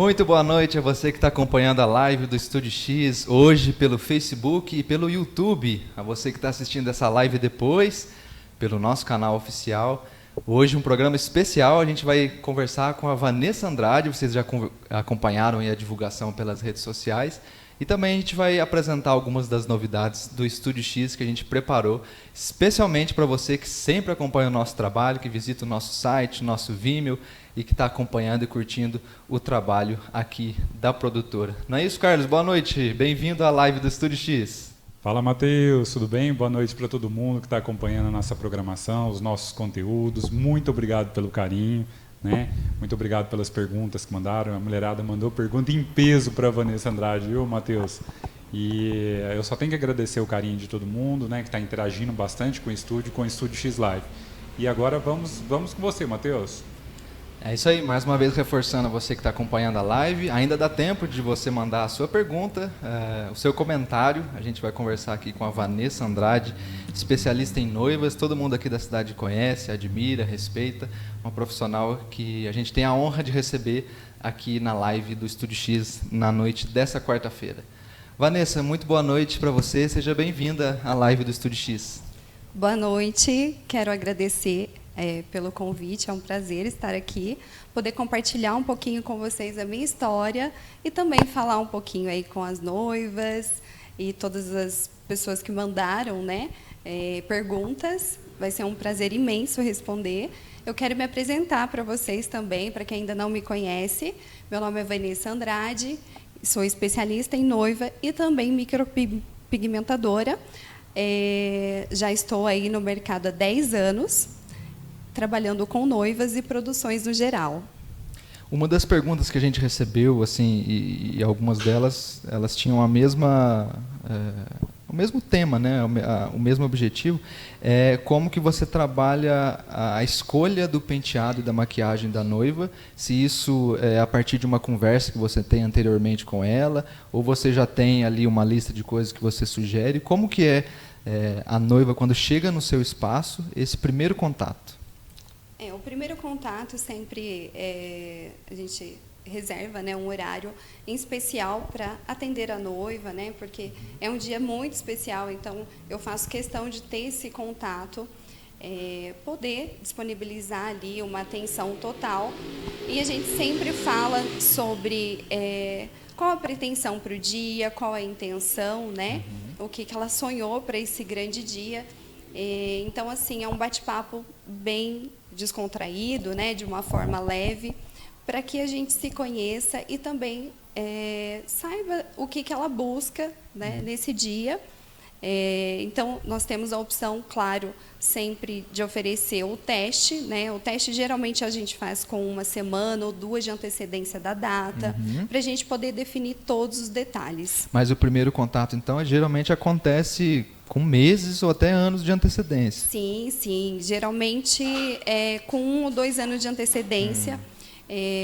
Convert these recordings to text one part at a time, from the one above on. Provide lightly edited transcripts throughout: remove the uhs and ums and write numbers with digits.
Muito boa noite a você que está acompanhando a live do Estúdio X, hoje pelo Facebook e pelo YouTube. A você que está assistindo essa live depois, pelo nosso canal oficial. Hoje um programa especial, a gente vai conversar com a Vanessa Andrade, vocês já acompanharam aí a divulgação pelas redes sociais. E também a gente vai apresentar algumas das novidades do Estúdio X que a gente preparou, especialmente para você que sempre acompanha o nosso trabalho, que visita o nosso site, o nosso Vimeo, e que está acompanhando e curtindo o trabalho aqui da produtora. Não é isso, Carlos? Boa noite, bem-vindo à live do Estúdio X. Fala, Matheus, tudo bem? Boa noite para todo mundo que está acompanhando a nossa programação, os nossos conteúdos. Muito obrigado pelo carinho, né? Muito obrigado pelas perguntas que mandaram. A mulherada mandou pergunta em peso para a Vanessa Andrade, viu, Matheus? E eu só tenho que agradecer o carinho de todo mundo, né, que está interagindo bastante com o Estúdio X Live. E agora vamos com você, Matheus. É isso aí, mais uma vez reforçando a você que está acompanhando a live, ainda dá tempo de você mandar a sua pergunta, o seu comentário. A gente vai conversar aqui com a Vanessa Andrade, especialista em noivas, todo mundo aqui da cidade conhece, admira, respeita, uma profissional que a gente tem a honra de receber aqui na live do Estúdio X na noite dessa quarta-feira. Vanessa, muito boa noite para você, seja bem-vinda à live do Estúdio X. Boa noite, quero agradecer pelo convite, é um prazer estar aqui, poder compartilhar um pouquinho com vocês a minha história e também falar um pouquinho aí com as noivas e todas as pessoas que mandaram, né, perguntas. Vai ser um prazer imenso responder. Eu quero me apresentar para vocês também, para quem ainda não me conhece. Meu nome é Vanessa Andrade, sou especialista em noiva e também micropigmentadora. Já estou aí no mercado há 10 anos, trabalhando com noivas e produções no geral. Uma das perguntas que a gente recebeu, assim, e algumas delas, elas tinham o mesmo tema, né, o mesmo objetivo, é como que você trabalha a escolha do penteado e da maquiagem da noiva, se isso é a partir de uma conversa que você tem anteriormente com ela, ou você já tem ali uma lista de coisas que você sugere, como que é a noiva quando chega no seu espaço, esse primeiro contato? O primeiro contato sempre a gente reserva, né, um horário em especial para atender a noiva, né, porque é um dia muito especial, então eu faço questão de ter esse contato, poder disponibilizar ali uma atenção total. E a gente sempre fala sobre qual a pretensão para o dia, qual a intenção, né, o que ela sonhou para esse grande dia. Então, assim, é um bate-papo bem descontraído, né, de uma forma leve, para que a gente se conheça e também saiba o que ela busca, né, nesse dia. Então, nós temos a opção, claro, sempre de oferecer o teste, né? O teste geralmente a gente faz com 1 semana ou 2 de antecedência da data, para a gente poder definir todos os detalhes. Mas o primeiro contato, então, geralmente acontece com meses ou até anos de antecedência. Sim, sim. Geralmente, com 1 ou 2 anos de antecedência,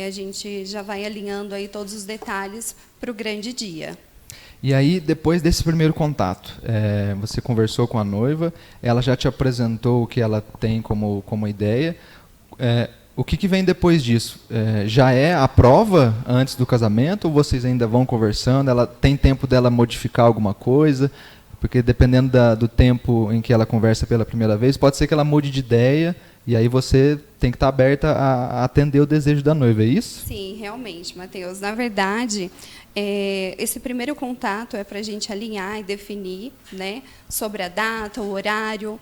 a gente já vai alinhando aí todos os detalhes para o grande dia. E aí, depois desse primeiro contato, você conversou com a noiva, ela já te apresentou o que ela tem como ideia. O que vem depois disso? Já é a prova antes do casamento ou vocês ainda vão conversando? Ela tem tempo dela modificar alguma coisa? Porque dependendo do tempo em que ela conversa pela primeira vez, pode ser que ela mude de ideia e aí você tem que estar aberta a atender o desejo da noiva, é isso? Sim, realmente, Matheus. Na verdade, esse primeiro contato é para a gente alinhar e definir, né, sobre a data, o horário,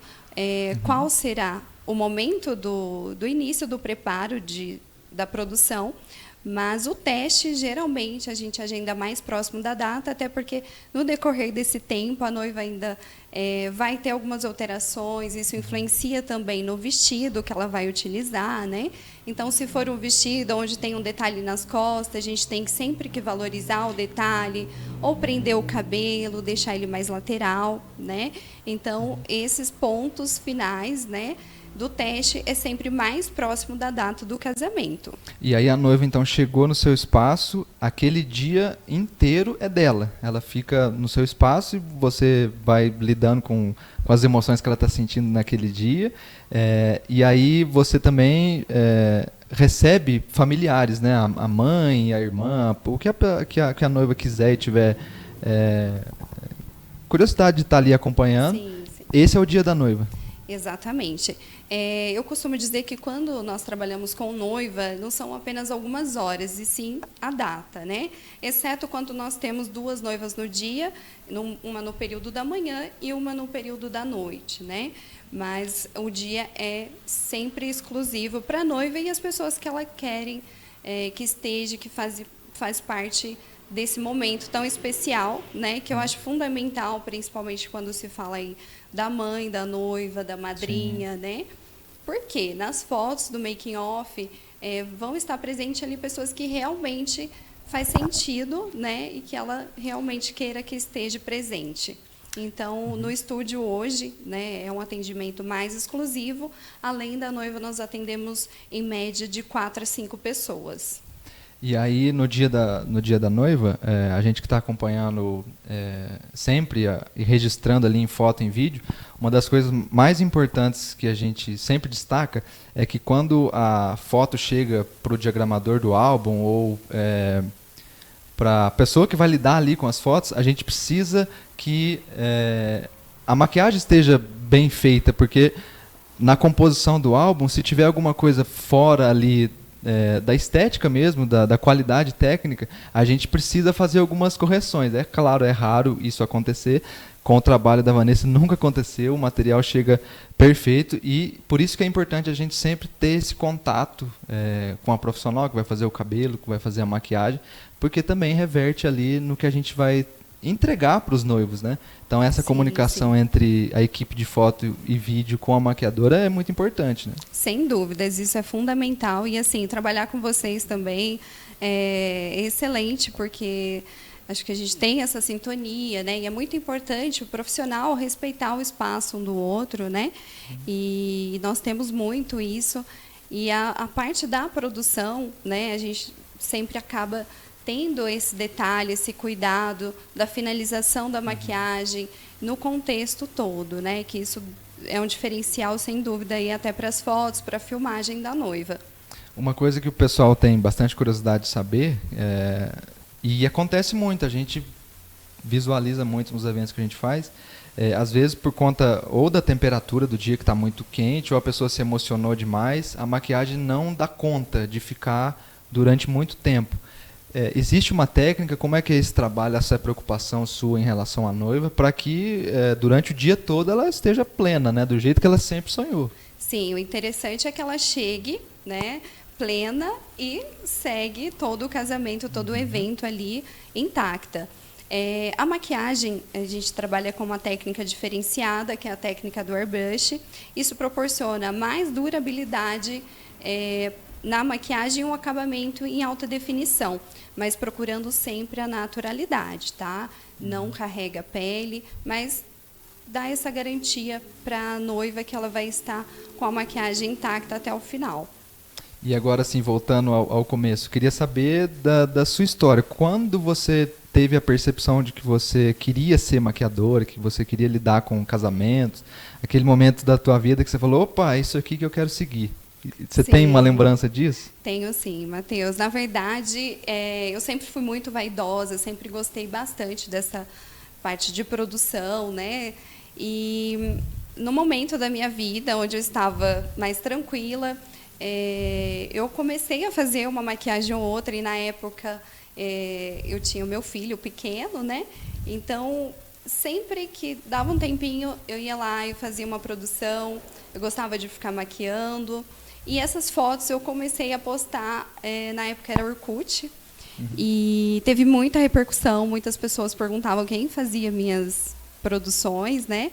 qual será o momento do início do preparo da produção. Mas o teste, geralmente, a gente agenda mais próximo da data, até porque, no decorrer desse tempo, a noiva ainda vai ter algumas alterações, isso influencia também no vestido que ela vai utilizar, né? Então, se for um vestido onde tem um detalhe nas costas, a gente tem que sempre que valorizar o detalhe, ou prender o cabelo, deixar ele mais lateral, né? Então, esses pontos finais, né, do teste é sempre mais próximo da data do casamento. E aí a noiva então chegou no seu espaço, aquele dia inteiro é dela. Ela fica no seu espaço e você vai lidando com as emoções que ela está sentindo naquele dia. E aí você também recebe familiares, né? A mãe, a irmã, o que a noiva quiser e tiver curiosidade de estar ali acompanhando. Sim, sim. Esse é o dia da noiva. Exatamente. Eu costumo dizer que quando nós trabalhamos com noiva, não são apenas algumas horas, e sim a data, né? Exceto quando nós temos 2 noivas no dia, uma no período da manhã e uma no período da noite, né? Mas o dia é sempre exclusivo para a noiva e as pessoas que ela querem que esteja, que faz parte desse momento tão especial, né, que eu acho fundamental, principalmente quando se fala aí da mãe, da noiva, da madrinha, né? Porque nas fotos do making off vão estar presentes ali pessoas que realmente faz sentido, né, e que ela realmente queira que esteja presente. Então, no estúdio hoje, né, é um atendimento mais exclusivo. Além da noiva, nós atendemos em média de 4 a 5 pessoas. E aí, no dia da noiva, a gente que está acompanhando sempre e registrando ali em foto e em vídeo, uma das coisas mais importantes que a gente sempre destaca é que quando a foto chega para o diagramador do álbum ou para a pessoa que vai lidar ali com as fotos, a gente precisa que a maquiagem esteja bem feita, porque na composição do álbum, se tiver alguma coisa fora ali da estética mesmo, da qualidade técnica, a gente precisa fazer algumas correções. É claro, é raro isso acontecer. Com o trabalho da Vanessa nunca aconteceu, o material chega perfeito e por isso que é importante a gente sempre ter esse contato com a profissional que vai fazer o cabelo, que vai fazer a maquiagem, porque também reverte ali no que a gente vai entregar para os noivos, né? Então essa comunicação entre a equipe de foto e vídeo com a maquiadora é muito importante, né? Sem dúvidas, isso é fundamental e assim, trabalhar com vocês também é excelente, porque acho que a gente tem essa sintonia, né? E é muito importante o profissional respeitar o espaço um do outro, né? E nós temos muito isso. E a parte da produção, né? A gente sempre acaba tendo esse detalhe, esse cuidado da finalização da maquiagem no contexto todo, né? Que isso é um diferencial, sem dúvida, e até para as fotos, para a filmagem da noiva. Uma coisa que o pessoal tem bastante curiosidade de saber, e acontece muito, a gente visualiza muito nos eventos que a gente faz, às vezes por conta ou da temperatura do dia que está muito quente, ou a pessoa se emocionou demais, a maquiagem não dá conta de ficar durante muito tempo. Existe uma técnica, como é que é esse trabalho, essa preocupação sua em relação à noiva, para que durante o dia todo ela esteja plena, né, do jeito que ela sempre sonhou? Sim, o interessante é que ela chegue, né, plena e segue todo o casamento, todo o evento ali intacta. A maquiagem, a gente trabalha com uma técnica diferenciada, que é a técnica do airbrush. Isso proporciona mais durabilidade na maquiagem e um acabamento em alta definição, mas procurando sempre a naturalidade, tá? Não carrega a pele, mas dá essa garantia para a noiva que ela vai estar com a maquiagem intacta até o final. E agora, sim, voltando ao começo, queria saber da sua história. Quando você teve a percepção de que você queria ser maquiadora, que você queria lidar com casamentos, aquele momento da tua vida que você falou, opa, é isso aqui que eu quero seguir. Você tem uma lembrança disso? Tenho sim, Matheus. Na verdade, eu sempre fui muito vaidosa, sempre gostei bastante dessa parte de produção, né? E no momento da minha vida, onde eu estava mais tranquila, eu comecei a fazer uma maquiagem ou outra, e na época eu tinha o meu filho pequeno, né? Então, sempre que dava um tempinho, eu ia lá e fazia uma produção. Eu gostava de ficar maquiando. E essas fotos eu comecei a postar, na época era Orkut, e teve muita repercussão, muitas pessoas perguntavam quem fazia minhas produções, né?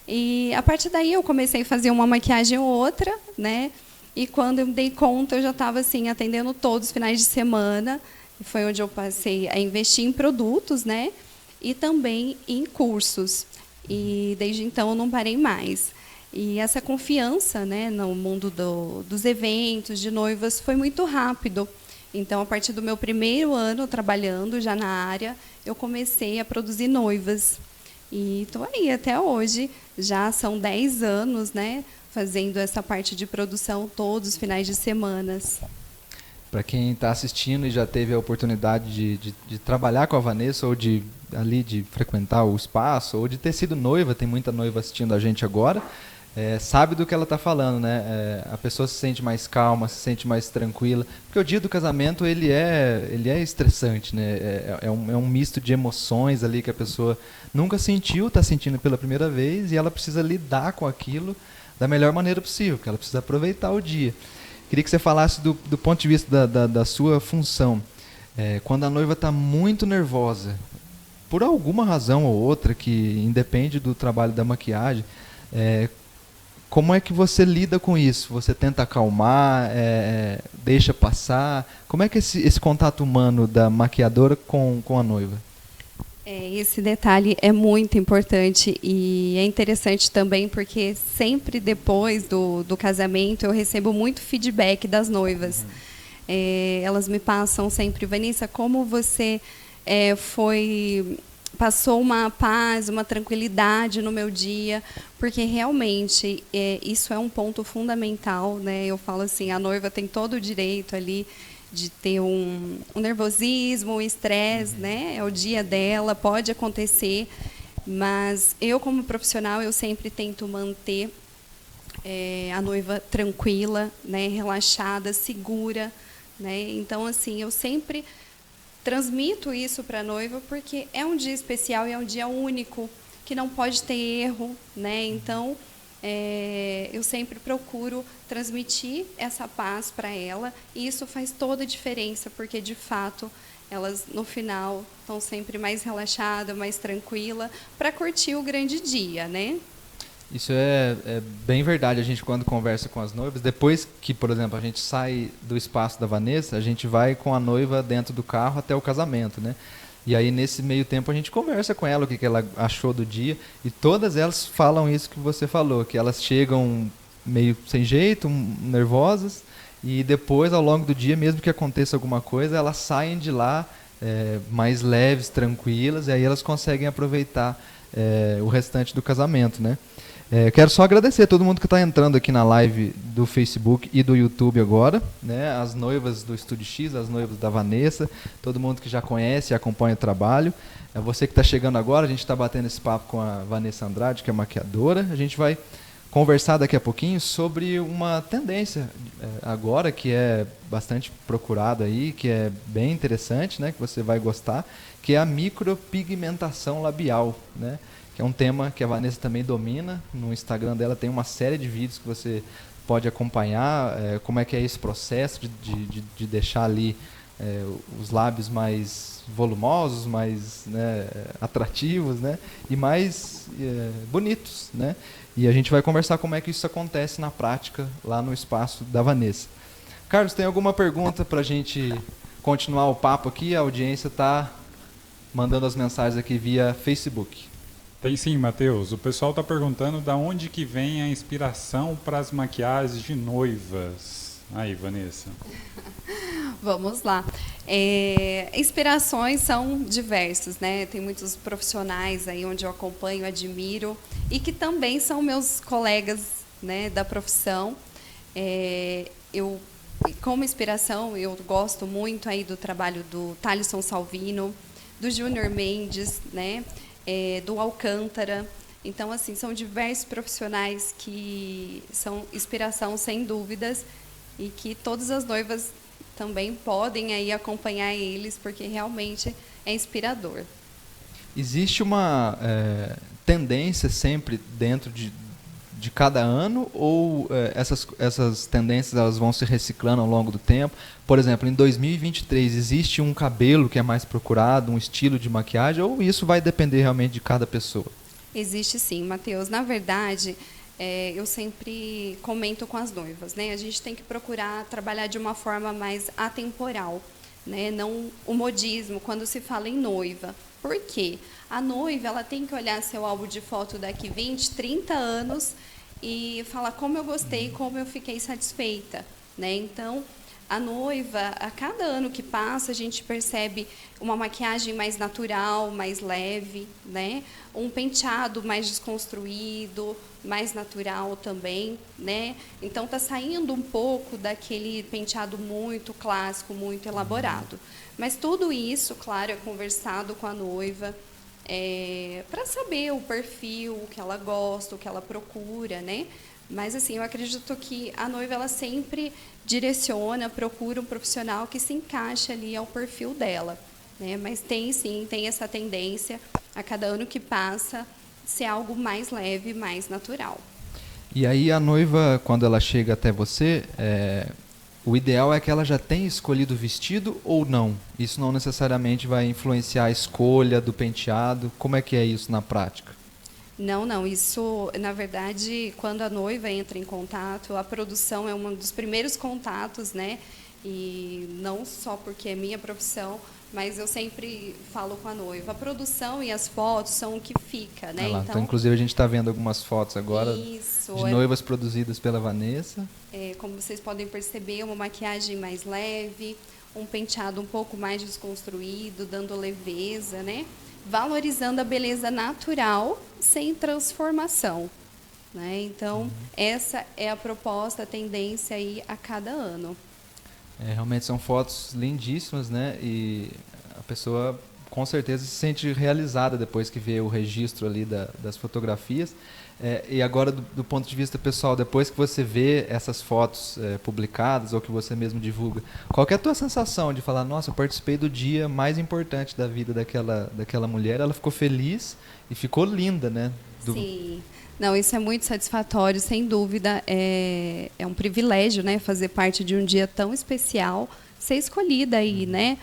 E a partir daí eu comecei a fazer uma maquiagem ou outra, né? E quando eu me dei conta, eu já estava assim, atendendo todos os finais de semana, e foi onde eu passei a investir em produtos, né? E também em cursos. E desde então eu não parei mais. E essa confiança, né, no mundo dos eventos, de noivas, foi muito rápido. Então, a partir do meu primeiro ano trabalhando já na área, eu comecei a produzir noivas. E estou aí até hoje, já são 10 anos, né, fazendo essa parte de produção todos os finais de semana. Para quem está assistindo e já teve a oportunidade de trabalhar com a Vanessa, ou de frequentar o espaço, ou de ter sido noiva, tem muita noiva assistindo a gente agora, sabe do que ela está falando, né? A pessoa se sente mais calma, se sente mais tranquila, porque o dia do casamento ele é estressante, né? É um misto de emoções ali que a pessoa nunca sentiu, está sentindo pela primeira vez, e ela precisa lidar com aquilo da melhor maneira possível, porque ela precisa aproveitar o dia. Queria que você falasse do ponto de vista da sua função. Quando a noiva está muito nervosa, por alguma razão ou outra, que independe do trabalho da maquiagem, como é que você lida com isso? Você tenta acalmar, deixa passar? Como é que esse contato humano da maquiadora com a noiva? Esse detalhe é muito importante e é interessante também porque sempre depois do casamento eu recebo muito feedback das noivas. Elas me passam sempre, Vanessa, como você passou uma paz, uma tranquilidade no meu dia, porque realmente isso é um ponto fundamental, né? Eu falo assim, a noiva tem todo o direito ali de ter um nervosismo, um estresse, né? É o dia dela, pode acontecer, mas eu como profissional eu sempre tento manter a noiva tranquila, né? Relaxada, segura, né? Então assim eu sempre transmito isso para a noiva porque é um dia especial e é um dia único que não pode ter erro, né? Então eu sempre procuro transmitir essa paz para ela e isso faz toda a diferença porque de fato elas no final estão sempre mais relaxadas, mais tranquila para curtir o grande dia, né? Isso é bem verdade. A gente quando conversa com as noivas, depois que, por exemplo, a gente sai do espaço da Vanessa, a gente vai com a noiva dentro do carro até o casamento, né? E aí, nesse meio tempo, a gente conversa com ela, o que ela achou do dia. E todas elas falam isso que você falou, que elas chegam meio sem jeito, nervosas, e depois, ao longo do dia, mesmo que aconteça alguma coisa, elas saem de lá mais leves, tranquilas, e aí elas conseguem aproveitar o restante do casamento, né? Quero só agradecer a todo mundo que está entrando aqui na live do Facebook e do YouTube agora, né? As noivas do Estúdio X, as noivas da Vanessa, todo mundo que já conhece e acompanha o trabalho. Você que está chegando agora, a gente está batendo esse papo com a Vanessa Andrade, que é maquiadora. A gente vai conversar daqui a pouquinho sobre uma tendência agora que é bastante procurada aí, que é bem interessante, né? Que você vai gostar, que é a micropigmentação labial, né? Que é um tema que a Vanessa também domina. No Instagram dela tem uma série de vídeos que você pode acompanhar, como é que é esse processo de deixar ali os lábios mais volumosos, mais atrativos, né? E mais bonitos, né? E a gente vai conversar como é que isso acontece na prática lá no espaço da Vanessa. Carlos, tem alguma pergunta para a gente continuar o papo aqui? A audiência está mandando as mensagens aqui via Facebook. Tem sim, Matheus. O pessoal está perguntando da onde que vem a inspiração para as maquiagens de noivas. Aí, Vanessa. Vamos lá. Inspirações são diversas, né? Tem muitos profissionais aí onde eu acompanho, admiro e que também são meus colegas, né, da profissão. Eu, como inspiração, eu gosto muito aí do trabalho do Thalisson Salvino, do Júnior Mendes, né? Do Alcântara. Então, assim, são diversos profissionais que são inspiração, sem dúvidas, e que todas as noivas também podem aí acompanhar eles, porque realmente é inspirador. Existe uma tendência sempre dentro de cada ano, ou essas tendências elas vão se reciclando ao longo do tempo? Por exemplo, em 2023, existe um cabelo que é mais procurado, um estilo de maquiagem, ou isso vai depender realmente de cada pessoa? Existe sim, Matheus. Na verdade, eu sempre comento com as noivas, né? A gente tem que procurar trabalhar de uma forma mais atemporal, né? Não o modismo, quando se fala em noiva. Por quê? A noiva ela tem que olhar seu álbum de foto daqui 20, 30 anos e falar como eu gostei, como eu fiquei satisfeita, né? Então, a noiva, a cada ano que passa, a gente percebe uma maquiagem mais natural, mais leve, né? Um penteado mais desconstruído, mais natural também, né? Então tá saindo um pouco daquele penteado muito clássico, muito elaborado. Mas tudo isso, claro, é conversado com a noiva, para saber o perfil, o que ela gosta, o que ela procura, né? Mas, assim, eu acredito que a noiva, ela sempre direciona, procura um profissional que se encaixe ali ao perfil dela, né? Mas tem, sim, tem essa tendência, a cada ano que passa, ser algo mais leve, mais natural. E aí a noiva, quando ela chega até você, o ideal é que ela já tenha escolhido o vestido ou não? Isso não necessariamente vai influenciar a escolha do penteado. Como é que é isso na prática? Não, isso, na verdade, quando a noiva entra em contato, a produção é um dos primeiros contatos, né? E não só porque é minha profissão, mas eu sempre falo com a noiva. A produção e as fotos são o que fica, né? Então, inclusive, a gente está vendo algumas fotos agora isso, de noivas produzidas pela Vanessa. Como vocês podem perceber, uma maquiagem mais leve, um penteado um pouco mais desconstruído, dando leveza, né? Valorizando a beleza natural sem transformação, né? Então, essa é a proposta, a tendência aí a cada ano. Realmente são fotos lindíssimas, né? E a pessoa com certeza se sente realizada depois que vê o registro ali das fotografias. E agora, do ponto de vista pessoal, depois que você vê essas fotos publicadas ou que você mesmo divulga, qual que é a tua sensação de falar, nossa, eu participei do dia mais importante da vida daquela mulher, ela ficou feliz e ficou linda, né? Sim. Não, isso é muito satisfatório, sem dúvida. É um privilégio, né, fazer parte de um dia tão especial, ser escolhida aí, né,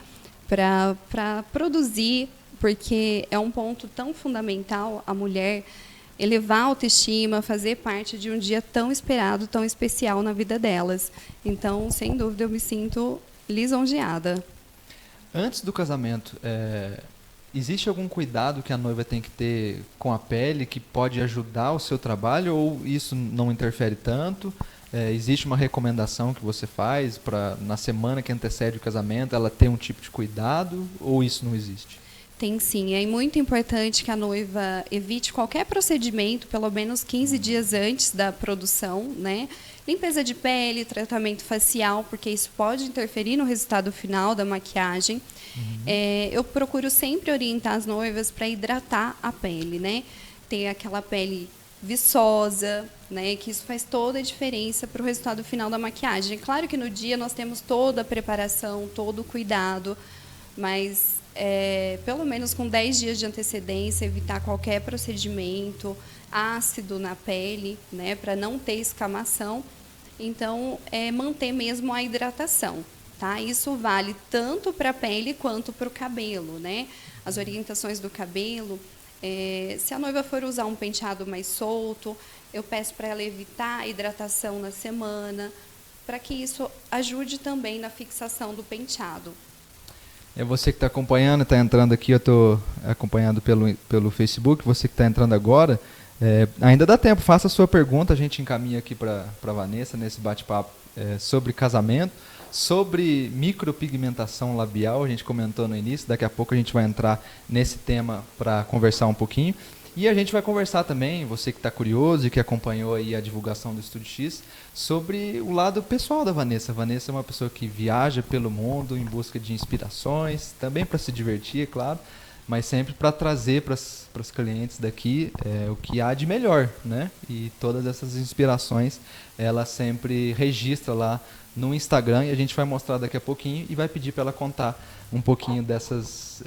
para produzir, porque é um ponto tão fundamental a mulher elevar a autoestima, fazer parte de um dia tão esperado, tão especial na vida delas. Então, sem dúvida, eu me sinto lisonjeada. Antes do casamento, existe algum cuidado que a noiva tem que ter com a pele que pode ajudar o seu trabalho ou isso não interfere tanto? Existe uma recomendação que você faz para, na semana que antecede o casamento, ela ter um tipo de cuidado ou isso não existe? Tem sim, é muito importante que a noiva evite qualquer procedimento, pelo menos 15 dias antes da produção, né? Limpeza de pele, tratamento facial, porque isso pode interferir no resultado final da maquiagem. Eu procuro sempre orientar as noivas para hidratar a pele, né? Ter aquela pele viçosa, né? Que isso faz toda a diferença para o resultado final da maquiagem. Claro que no dia nós temos toda a preparação, todo o cuidado, mas pelo menos com 10 dias de antecedência, evitar qualquer procedimento ácido na pele, né, para não ter escamação. Então, manter mesmo a hidratação, tá? Isso vale tanto para a pele quanto para o cabelo, né? As orientações do cabelo, se a noiva for usar um penteado mais solto, eu peço para ela evitar a hidratação na semana, para que isso ajude também na fixação do penteado. É você que está acompanhando, está entrando aqui, eu estou acompanhando pelo Facebook, você que está entrando agora, ainda dá tempo, faça a sua pergunta, a gente encaminha aqui para a Vanessa nesse bate-papo sobre casamento, sobre micropigmentação labial, a gente comentou no início, daqui a pouco a gente vai entrar nesse tema para conversar um pouquinho. E a gente vai conversar também, você que está curioso e que acompanhou aí a divulgação do Estúdio X, sobre o lado pessoal da Vanessa. A Vanessa é uma pessoa que viaja pelo mundo em busca de inspirações, também para se divertir, é claro, mas sempre para trazer para os clientes daqui o que há de melhor, né? E todas essas inspirações ela sempre registra lá no Instagram e a gente vai mostrar daqui a pouquinho e vai pedir para ela contar um pouquinho dessas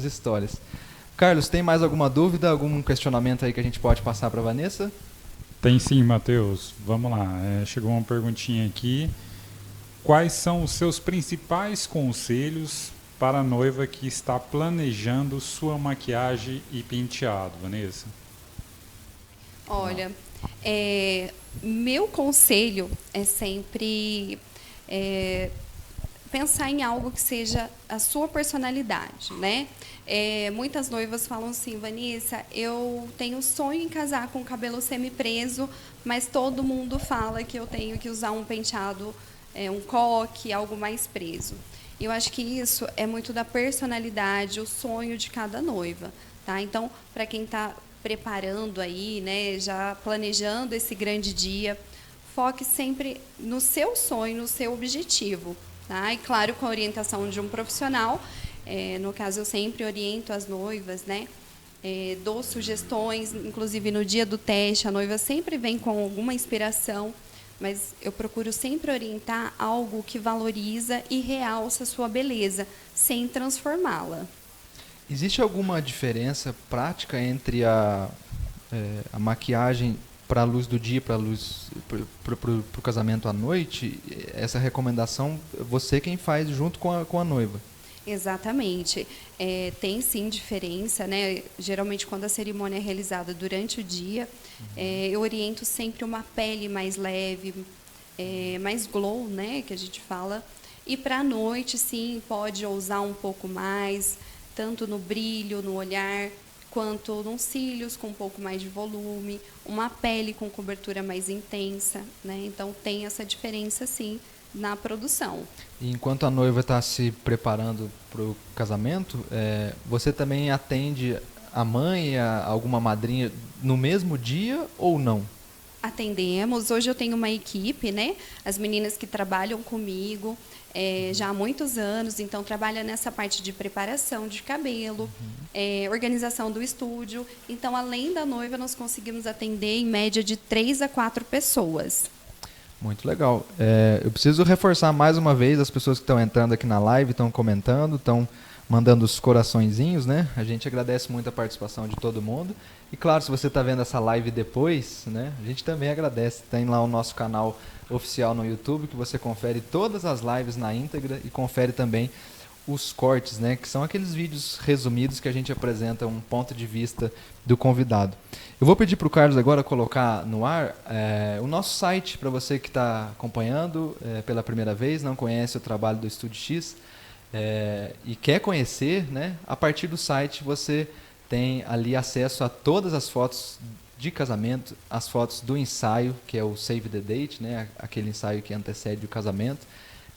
histórias. Carlos, tem mais alguma dúvida, algum questionamento aí que a gente pode passar para a Vanessa? Tem sim, Matheus. Vamos lá. Chegou uma perguntinha aqui. Quais são os seus principais conselhos para a noiva que está planejando sua maquiagem e penteado, Vanessa? Olha, meu conselho é sempre pensar em algo que seja a sua personalidade, né? Muitas noivas falam assim, Vanessa, eu tenho sonho em casar com o cabelo semi-preso, mas todo mundo fala que eu tenho que usar um penteado um coque, algo mais preso. Eu acho que isso é muito da personalidade, o sonho de cada noiva, tá? Então, para quem está preparando aí, né, já planejando esse grande dia, foque sempre no seu sonho, no seu objetivo, tá? E claro, com a orientação de um profissional, no caso eu sempre oriento as noivas, né? Dou sugestões, inclusive no dia do teste, a noiva sempre vem com alguma inspiração, mas eu procuro sempre orientar algo que valoriza e realça a sua beleza, sem transformá-la. Existe alguma diferença prática entre a maquiagem para a luz do dia, para o casamento à noite? Essa recomendação, você quem faz junto com a noiva? Exatamente. Tem sim diferença, né? Geralmente quando a cerimônia é realizada durante o dia, eu oriento sempre uma pele mais leve, mais glow, né? Que a gente fala. E para a noite, sim, pode ousar um pouco mais, tanto no brilho, no olhar, quanto nos cílios com um pouco mais de volume, uma pele com cobertura mais intensa, né? Então tem essa diferença, sim, na produção. E enquanto a noiva está se preparando para o casamento, você também atende a mãe, alguma madrinha no mesmo dia ou não? Atendemos. Hoje eu tenho uma equipe, né? As meninas que trabalham comigo já há muitos anos, então trabalham nessa parte de preparação de cabelo, organização do estúdio. Então, além da noiva, nós conseguimos atender em média de 3 a 4 pessoas. Muito legal. Eu preciso reforçar mais uma vez as pessoas que estão entrando aqui na live, estão comentando, estão mandando os coraçõezinhos, né? A gente agradece muito a participação de todo mundo. E claro, se você está vendo essa live depois, né? A gente também agradece. Tem lá o nosso canal oficial no YouTube, que você confere todas as lives na íntegra e confere também os cortes, né? Que são aqueles vídeos resumidos que a gente apresenta um ponto de vista do convidado. Eu vou pedir para o Carlos agora colocar no ar o nosso site, para você que está acompanhando pela primeira vez, não conhece o trabalho do Estúdio X e quer conhecer, né? A partir do site você tem ali acesso a todas as fotos de casamento, as fotos do ensaio, que é o Save the Date, né? Aquele ensaio que antecede o casamento.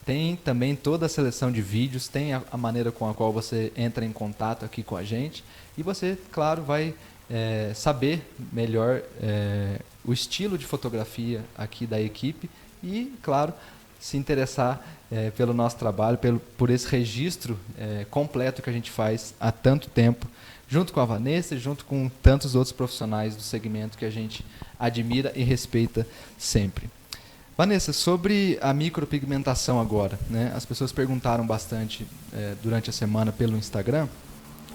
Tem também toda a seleção de vídeos, tem a maneira com a qual você entra em contato aqui com a gente e você, claro, vai saber melhor o estilo de fotografia aqui da equipe e, claro, se interessar pelo nosso trabalho, por esse registro completo que a gente faz há tanto tempo, junto com a Vanessa, junto com tantos outros profissionais do segmento que a gente admira e respeita sempre. Vanessa, sobre a micropigmentação agora, né? As pessoas perguntaram bastante durante a semana pelo Instagram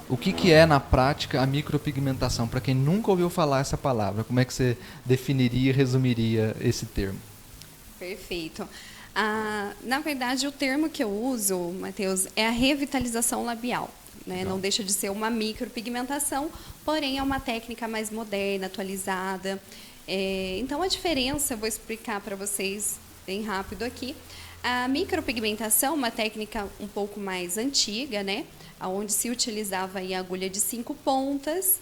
o que é na prática a micropigmentação. Para quem nunca ouviu falar essa palavra, como é que você definiria e resumiria esse termo? Perfeito. Na verdade, o termo que eu uso, Matheus, é a revitalização labial. Né? Não deixa de ser uma micropigmentação, porém é uma técnica mais moderna, atualizada. Então, a diferença, eu vou explicar para vocês bem rápido aqui. A micropigmentação é uma técnica um pouco mais antiga, né? Onde se utilizava aí a agulha de 5 pontas,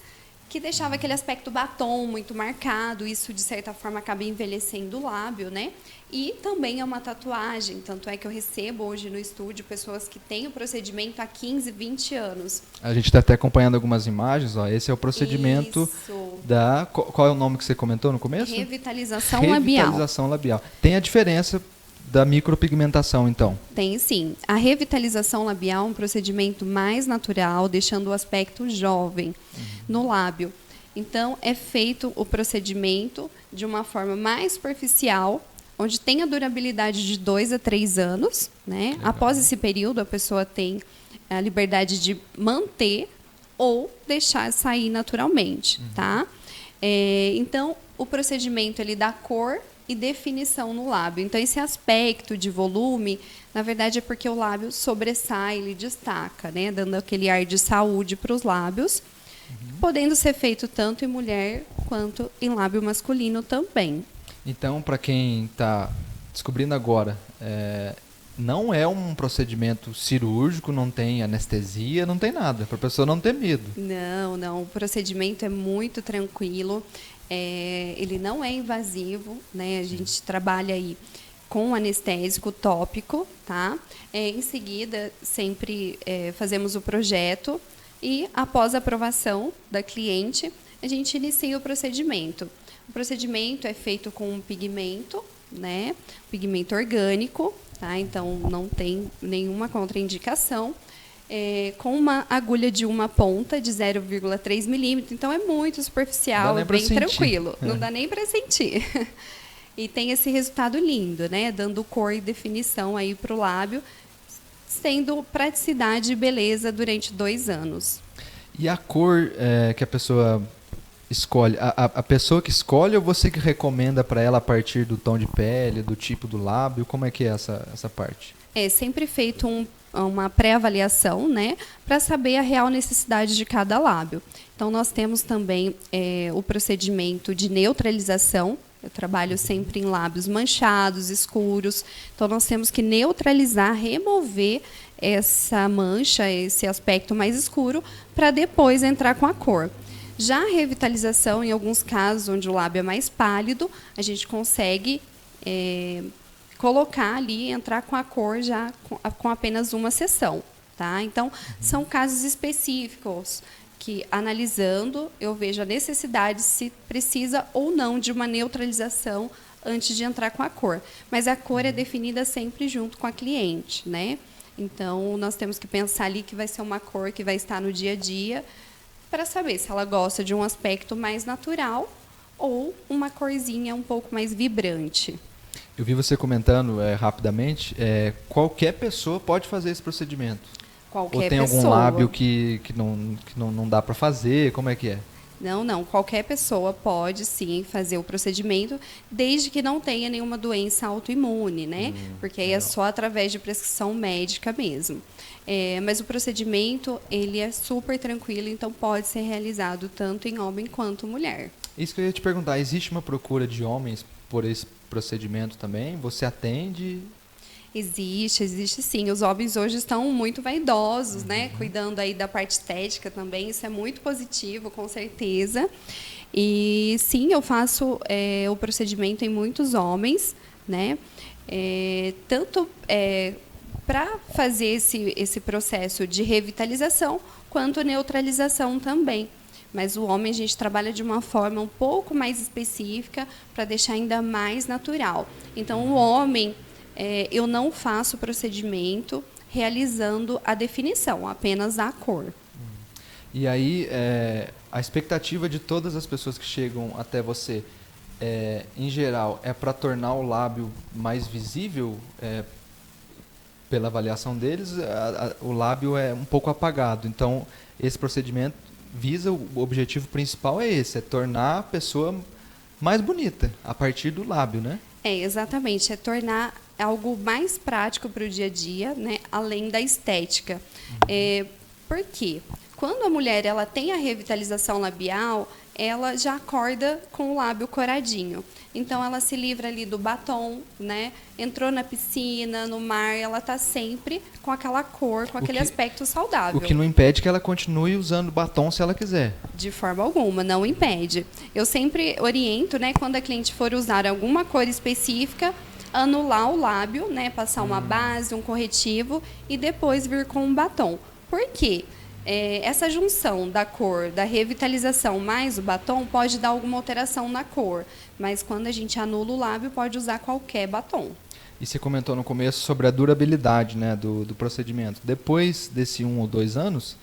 que deixava aquele aspecto batom muito marcado. Isso, de certa forma, acaba envelhecendo o lábio, né? E também é uma tatuagem, tanto é que eu recebo hoje no estúdio pessoas que têm o procedimento há 15, 20 anos. A gente está até acompanhando algumas imagens, ó. Esse é o procedimento da... Qual é o nome que você comentou no começo? Revitalização labial. Revitalização labial. Tem a diferença da micropigmentação, então? Tem sim. A revitalização labial é um procedimento mais natural, deixando o aspecto jovem no lábio. Então, é feito o procedimento de uma forma mais superficial, onde tem a durabilidade de 2 a 3 anos. Né? Após esse período, a pessoa tem a liberdade de manter ou deixar sair naturalmente. Tá? Então, o procedimento ele dá cor e definição no lábio. Então, esse aspecto de volume, na verdade, é porque o lábio sobressai, ele destaca, né? Dando aquele ar de saúde para os lábios, podendo ser feito tanto em mulher quanto em lábio masculino também. Então, para quem está descobrindo agora, não é um procedimento cirúrgico, não tem anestesia, não tem nada, para a pessoa não ter medo. Não. O procedimento é muito tranquilo. Ele não é invasivo, né? A gente trabalha aí com anestésico tópico, tá? Em seguida, sempre fazemos o projeto e, após a aprovação da cliente, a gente inicia o procedimento. O procedimento é feito com um pigmento, né? Pigmento orgânico, tá? Então, não tem nenhuma contraindicação. Com uma agulha de uma ponta de 0,3 milímetro. Então, é muito superficial, bem tranquilo. Não dá nem para sentir. E tem esse resultado lindo, né? Dando cor e definição aí para o lábio, sendo praticidade e beleza durante 2 anos. E a cor que a pessoa escolhe, a pessoa que escolhe ou você que recomenda para ela a partir do tom de pele, do tipo do lábio? Como é que é essa parte? É sempre feito uma pré-avaliação, né, para saber a real necessidade de cada lábio. Então, nós temos também o procedimento de neutralização. Eu trabalho sempre em lábios manchados, escuros. Então, nós temos que neutralizar, remover essa mancha, esse aspecto mais escuro, para depois entrar com a cor. Já a revitalização, em alguns casos onde o lábio é mais pálido, a gente consegue colocar ali, entrar com a cor já com apenas uma sessão. Tá? Então, são casos específicos que, analisando, eu vejo a necessidade se precisa ou não de uma neutralização antes de entrar com a cor. Mas a cor é definida sempre junto com a cliente, né? Então, nós temos que pensar ali que vai ser uma cor que vai estar no dia a dia para saber se ela gosta de um aspecto mais natural ou uma corzinha um pouco mais vibrante. Eu vi você comentando rapidamente, qualquer pessoa pode fazer esse procedimento? Qualquer ou tem pessoa. Algum lábio que não dá para fazer? Como é que é? Não. Qualquer pessoa pode, sim, fazer o procedimento, desde que não tenha nenhuma doença autoimune, né? Porque aí é só através de prescrição médica mesmo. Mas o procedimento, ele é super tranquilo, então pode ser realizado tanto em homem quanto mulher. Isso que eu ia te perguntar, existe uma procura de homens por esse procedimento também? Você atende? Existe sim. Os homens hoje estão muito vaidosos, né? Cuidando aí da parte estética também. Isso é muito positivo, com certeza. E sim, eu faço o procedimento em muitos homens, né? Tanto para fazer esse processo de revitalização, quanto neutralização também. Mas o homem a gente trabalha de uma forma um pouco mais específica para deixar ainda mais natural. Então, o homem, eu não faço o procedimento realizando a definição, apenas a cor. E aí, a expectativa de todas as pessoas que chegam até você, em geral, é para tornar o lábio mais visível? Pela avaliação deles, o lábio é um pouco apagado. Então, esse procedimento visa, o objetivo principal é esse, é tornar a pessoa mais bonita, a partir do lábio, né? Exatamente, é tornar algo mais prático para o dia a dia, né, além da estética. Por quê? Quando a mulher ela tem a revitalização labial, ela já acorda com o lábio coradinho. Então, ela se livra ali do batom, né? Entrou na piscina, no mar, ela está sempre com aquela cor, com aquele aspecto saudável. O que não impede que ela continue usando batom se ela quiser. De forma alguma, não impede. Eu sempre oriento, né, quando a cliente for usar alguma cor específica, anular o lábio, né, passar uma base, um corretivo e depois vir com um batom. Por quê? Essa junção da cor, da revitalização mais o batom pode dar alguma alteração na cor, mas quando a gente anula o lábio, pode usar qualquer batom. E você comentou no começo sobre a durabilidade, né, do procedimento. Depois desse 1 ou 2 anos,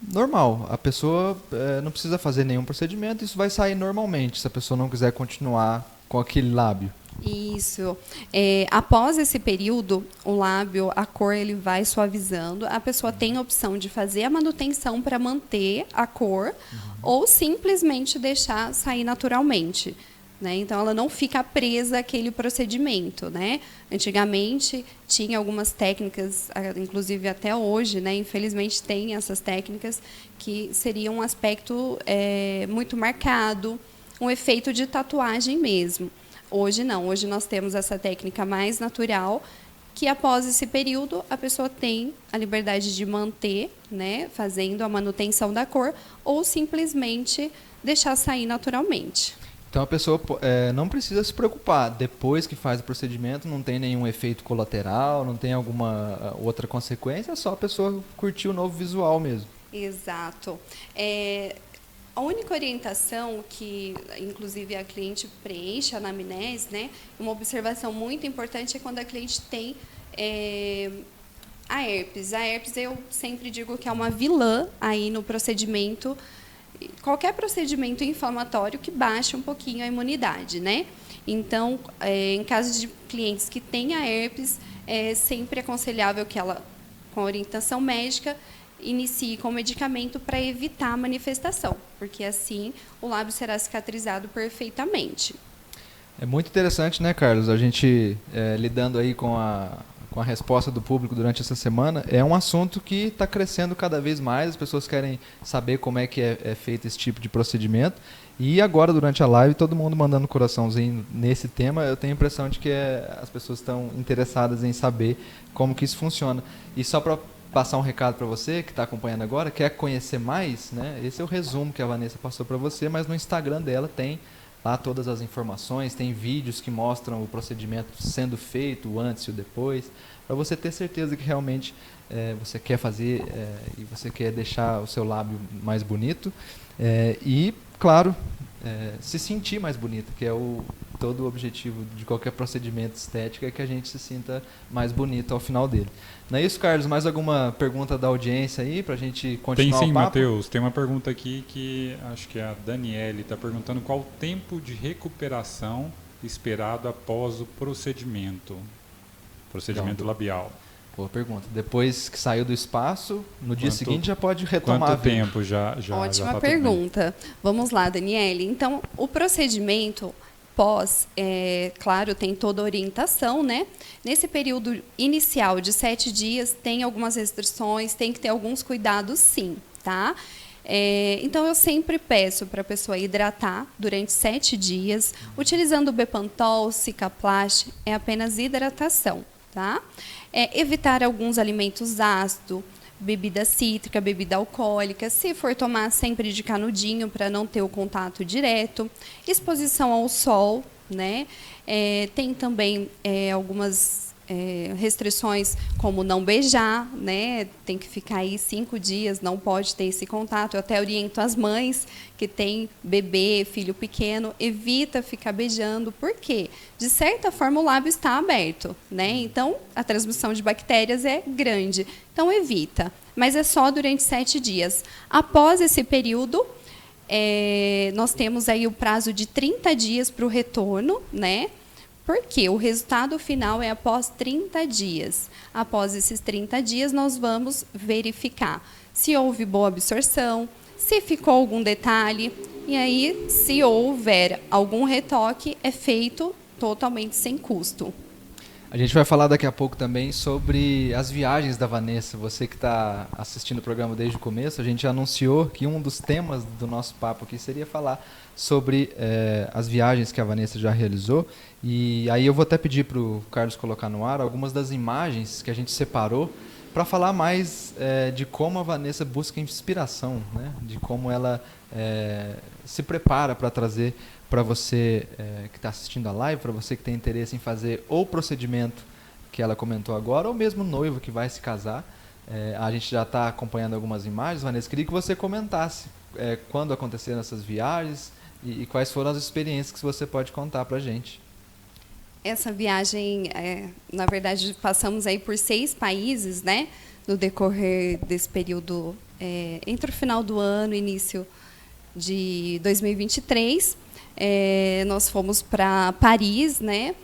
normal, a pessoa não precisa fazer nenhum procedimento, isso vai sair normalmente, se a pessoa não quiser continuar com aquele lábio. Isso. Após esse período, o lábio, a cor, ele vai suavizando. A pessoa tem a opção de fazer a manutenção para manter a cor ou simplesmente deixar sair naturalmente. Né? Então, ela não fica presa àquele procedimento. Né? Antigamente, tinha algumas técnicas, inclusive até hoje, né? Infelizmente, tem essas técnicas que seriam um aspecto muito marcado, um efeito de tatuagem mesmo. Hoje não, hoje nós temos essa técnica mais natural, que após esse período a pessoa tem a liberdade de manter, né, fazendo a manutenção da cor, ou simplesmente deixar sair naturalmente. Então a pessoa não precisa se preocupar. Depois que faz o procedimento, não tem nenhum efeito colateral, não tem alguma outra consequência, é só a pessoa curtir o novo visual mesmo. Exato. A única orientação que, inclusive, a cliente preenche a anamnese, né? Uma observação muito importante é quando a cliente tem a herpes. A herpes, eu sempre digo que é uma vilã aí no procedimento. Qualquer procedimento inflamatório que baixe um pouquinho a imunidade, né? Então, em caso de clientes que têm a herpes, é sempre aconselhável que ela, com a orientação médica, inicie com medicamento para evitar a manifestação, porque assim o lábio será cicatrizado perfeitamente. É muito interessante, né, Carlos? A gente lidando aí com a resposta do público durante essa semana, é um assunto que está crescendo cada vez mais, as pessoas querem saber como é que é feito esse tipo de procedimento, e agora, durante a live, todo mundo mandando coraçãozinho nesse tema, eu tenho a impressão de que as pessoas estão interessadas em saber como que isso funciona. E só para passar um recado para você que está acompanhando agora, quer conhecer mais, né? Esse é o resumo que a Vanessa passou para você, mas no Instagram dela tem lá todas as informações, tem vídeos que mostram o procedimento sendo feito, o antes e o depois, para você ter certeza que realmente você quer fazer e você quer deixar o seu lábio mais bonito e, claro, se sentir mais bonito, que é todo o objetivo de qualquer procedimento estético, é que a gente se sinta mais bonito ao final dele. Não é isso, Carlos? Mais alguma pergunta da audiência aí para a gente continuar o papo? Tem sim, Matheus. Tem uma pergunta aqui que acho que é a Daniele está perguntando qual o tempo de recuperação esperado após o procedimento labial. Boa pergunta. Depois que saiu do espaço, no dia seguinte já pode retomar. Quanto tempo já Ótima tá pergunta. Vamos lá, Daniele. Então, o procedimento pós, claro, tem toda a orientação, né? Nesse período inicial de 7 dias, tem algumas restrições, tem que ter alguns cuidados, sim, tá? Então, eu sempre peço para a pessoa hidratar durante 7 dias, utilizando o Bepantol, Cicaplast, é apenas hidratação, tá? Evitar alguns alimentos ácidos, bebida cítrica, bebida alcoólica, se for tomar sempre de canudinho para não ter o contato direto, exposição ao sol, né? Tem também algumas restrições como não beijar, né? Tem que ficar aí 5 dias, não pode ter esse contato. Eu até oriento as mães que têm bebê, filho pequeno, evita ficar beijando, porque de certa forma o lábio está aberto, né? Então a transmissão de bactérias é grande, então evita. Mas é só durante 7 dias. Após esse período, nós temos aí o prazo de 30 dias para o retorno, né? Porque o resultado final é após 30 dias. Após esses 30 dias, nós vamos verificar se houve boa absorção, se ficou algum detalhe, e aí, se houver algum retoque, é feito totalmente sem custo. A gente vai falar daqui a pouco também sobre as viagens da Vanessa. Você que está assistindo o programa desde o começo, a gente anunciou que um dos temas do nosso papo aqui seria falar sobre as viagens que a Vanessa já realizou. E aí eu vou até pedir para o Carlos colocar no ar algumas das imagens que a gente separou para falar mais de como a Vanessa busca inspiração, né? De como ela se prepara para trazer para você que está assistindo a live, para você que tem interesse em fazer o procedimento que ela comentou agora, ou mesmo noivo que vai se casar. A gente já está acompanhando algumas imagens. Vanessa, queria que você comentasse quando aconteceram essas viagens e quais foram as experiências que você pode contar para a gente. Essa viagem, na verdade, passamos aí por 6 países, né, no decorrer desse período, entre o final do ano e início de 2023. Nós fomos para Paris, né?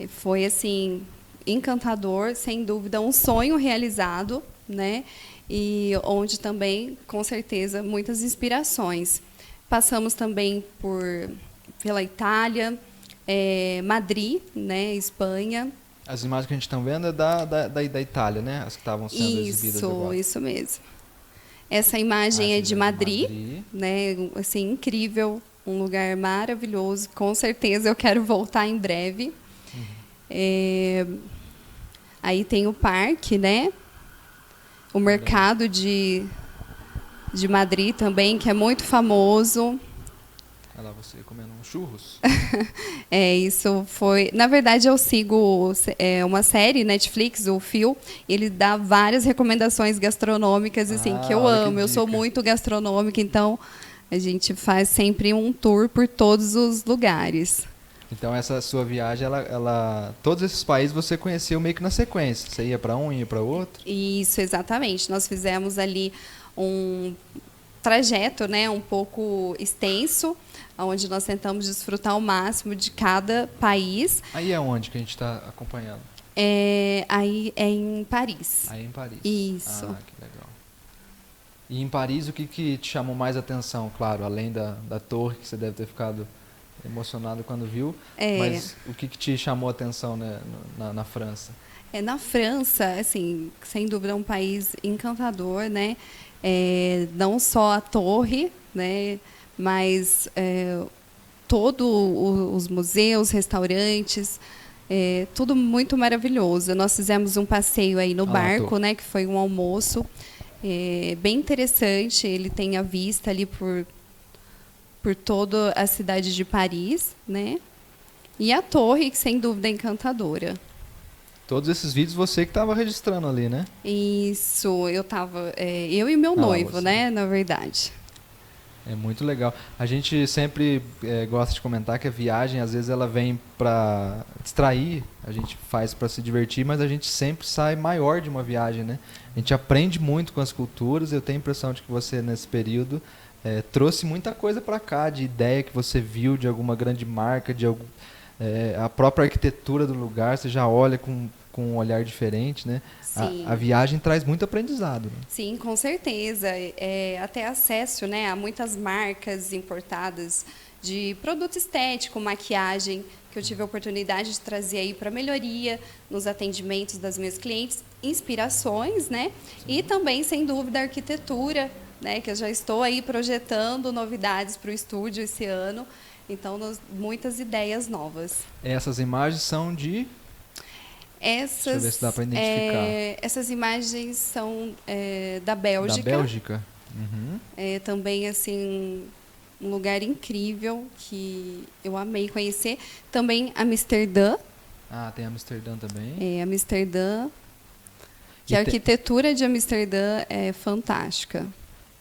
Foi assim encantador, sem dúvida, um sonho realizado, né? E onde também, com certeza, muitas inspirações. Passamos também pela Itália, Madrid, né? Espanha. As imagens que a gente está vendo é da Itália, né? As que estavam sendo exibidas agora. Isso mesmo. Essa imagem é de Madrid, né? Assim, incrível. Um lugar maravilhoso, com certeza eu quero voltar em breve. Aí tem o parque, né? O mercado de Madrid também, que é muito famoso. Olha lá, você comendo uns churros. Isso foi. Na verdade, eu sigo uma série Netflix, o Phil. Ele dá várias recomendações gastronômicas, assim, que eu olha que amo. Eu sou dica. muito gastronômica, então a gente faz sempre um tour por todos os lugares. Então essa sua viagem, todos esses países você conheceu meio que na sequência. Você ia para um, ia para outro? Isso, exatamente. Nós fizemos ali um trajeto, né, um pouco extenso, onde nós tentamos desfrutar ao máximo de cada país. Aí é onde que a gente está acompanhando? Aí é em Paris. Aí em Paris. Isso. Ah, que legal. E em Paris, o que te chamou mais atenção? Claro, além da torre, que você deve ter ficado emocionado quando viu, mas o que te chamou a atenção, né, na França? Na França, assim, sem dúvida é um país encantador, né? Não só a torre, né, mas todos os museus, restaurantes, tudo muito maravilhoso. Nós fizemos um passeio aí no barco, né, que foi um almoço bem interessante. Ele tem a vista ali por toda a cidade de Paris, né? E a torre, que sem dúvida é encantadora. Todos esses vídeos você que estava registrando ali, né? Isso, eu e meu noivo, você. né, na verdade. É muito legal. A gente sempre gosta de comentar que a viagem, às vezes, ela vem para distrair, a gente faz para se divertir, mas a gente sempre sai maior de uma viagem, né? A gente aprende muito com as culturas. Eu tenho a impressão de que você, nesse período, trouxe muita coisa para cá, de ideia que você viu de alguma grande marca, a própria arquitetura do lugar, você já olha com um olhar diferente, né? A viagem traz muito aprendizado. Né? Sim, com certeza. Até acesso, né, a muitas marcas importadas de produto estético, maquiagem, que eu tive a oportunidade de trazer aí para melhoria nos atendimentos das minhas clientes, inspirações, né? E também, sem dúvida, a arquitetura, né, que eu já estou aí projetando novidades para o estúdio esse ano. Então, muitas ideias novas. Essas imagens são de... Deixa eu ver se dá para identificar. Essas imagens são da Bélgica. Da Bélgica? Uhum. Também, assim, um lugar incrível que eu amei conhecer. Também Amsterdã. Ah, tem Amsterdã também. Amsterdã. Que a arquitetura de Amsterdã é fantástica.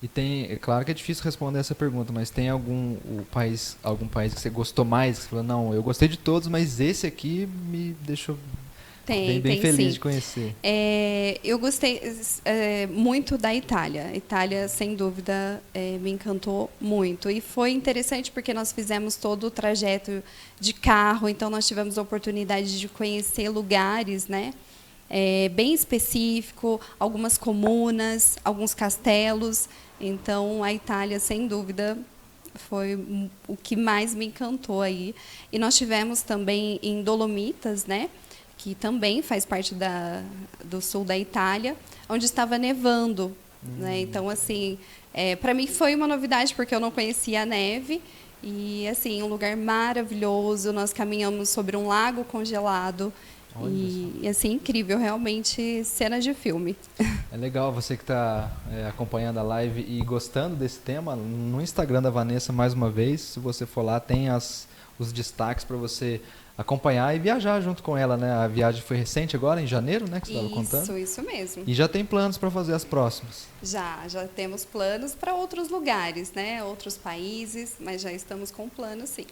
E é claro que é difícil responder essa pergunta, mas tem algum país que você gostou mais? Que você falou, não, eu gostei de todos, mas esse aqui me deixou bem feliz sim. de conhecer. Eu gostei muito da Itália. A Itália, sem dúvida, me encantou muito. E foi interessante porque nós fizemos todo o trajeto de carro, então nós tivemos a oportunidade de conhecer lugares, né? Bem específico, algumas comunas, alguns castelos. Então, a Itália, sem dúvida, foi o que mais me encantou aí. E nós tivemos também em Dolomitas, né, que também faz parte do sul da Itália, onde estava nevando. Né? Então, assim, para mim foi uma novidade, porque eu não conhecia a neve. E, assim, um lugar maravilhoso. Nós caminhamos sobre um lago congelado. E assim, incrível, realmente, cena de filme. É legal você que está acompanhando a live e gostando desse tema. No Instagram da Vanessa, mais uma vez, se você for lá, tem os destaques para você acompanhar e viajar junto com ela, né? A viagem foi recente agora, em janeiro, né? Que você estava contando. Isso mesmo. E já tem planos para fazer as próximas? Já temos planos para outros lugares, né? Outros países, mas já estamos com planos, sim.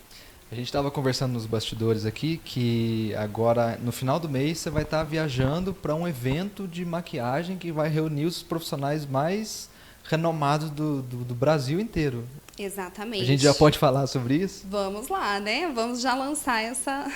A gente estava conversando nos bastidores aqui que agora, no final do mês, você vai estar viajando para um evento de maquiagem que vai reunir os profissionais mais renomados do Brasil inteiro. Exatamente. A gente já pode falar sobre isso? Vamos lá, né? Vamos já lançar essa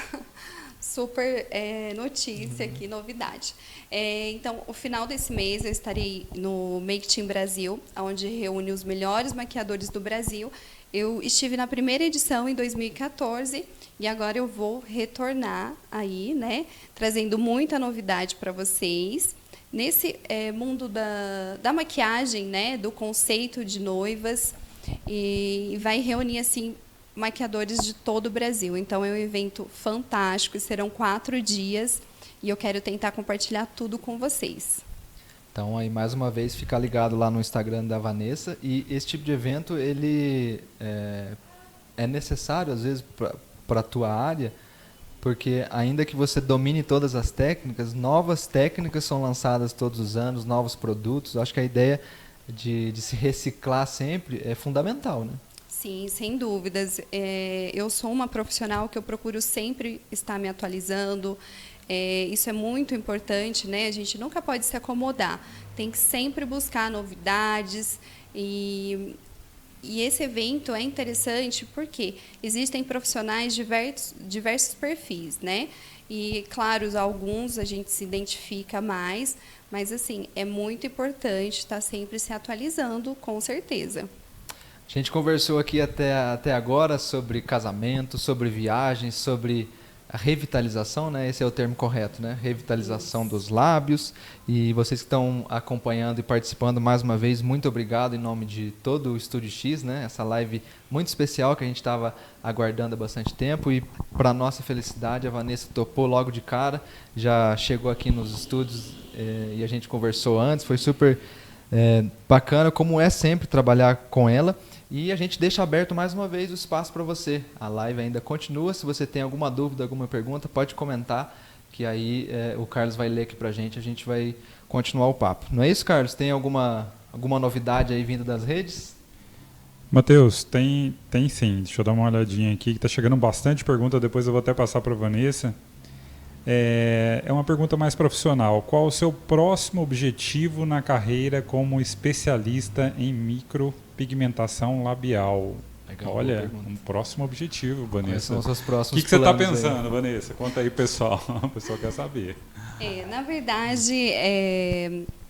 super notícia aqui, novidade. Então, o final desse mês eu estarei no Make Team Brasil, onde reúne os melhores maquiadores do Brasil. Eu estive na primeira edição em 2014 e agora eu vou retornar aí, né, trazendo muita novidade para vocês. Nesse mundo da maquiagem, né, do conceito de noivas, e vai reunir assim maquiadores de todo o Brasil. Então, é um evento fantástico, serão 4 dias e eu quero tentar compartilhar tudo com vocês. Então, aí, mais uma vez, ficar ligado lá no Instagram da Vanessa. E esse tipo de evento, ele é necessário, às vezes, para a tua área, porque ainda que você domine todas as técnicas, novas técnicas são lançadas todos os anos, novos produtos. Eu acho que a ideia de se reciclar sempre é fundamental, né? Sim, sem dúvidas. Eu sou uma profissional que eu procuro sempre estar me atualizando. Isso é muito importante, né? A gente nunca pode se acomodar. Tem que sempre buscar novidades. E esse evento é interessante porque existem profissionais de diversos perfis, né? E, claro, alguns a gente se identifica mais, mas, assim, é muito importante estar sempre se atualizando, com certeza. A gente conversou aqui até agora sobre casamento, sobre viagens, sobre a revitalização, né? Esse é o termo correto, né? Revitalização dos lábios. E vocês que estão acompanhando e participando, mais uma vez, muito obrigado em nome de todo o Estúdio X, né? Essa live muito especial que a gente estava aguardando há bastante tempo. E, para nossa felicidade, a Vanessa topou logo de cara, já chegou aqui nos estúdios e a gente conversou antes. Foi super bacana, como é sempre trabalhar com ela. E a gente deixa aberto mais uma vez o espaço para você. A live ainda continua. Se você tem alguma dúvida, alguma pergunta, pode comentar, que aí o Carlos vai ler aqui para a gente vai continuar o papo. Não é isso, Carlos? Tem alguma novidade aí vindo das redes? Matheus, tem sim. Deixa eu dar uma olhadinha aqui, que está chegando bastante pergunta, depois eu vou até passar para a Vanessa. É uma pergunta mais profissional. Qual o seu próximo objetivo na carreira como especialista em micropigmentação labial? Legal, olha, um próximo objetivo, Vanessa. Quais são os seus próximos O que você está planos pensando, aí? Vanessa? Conta aí, pessoal. O pessoal quer saber. Na verdade,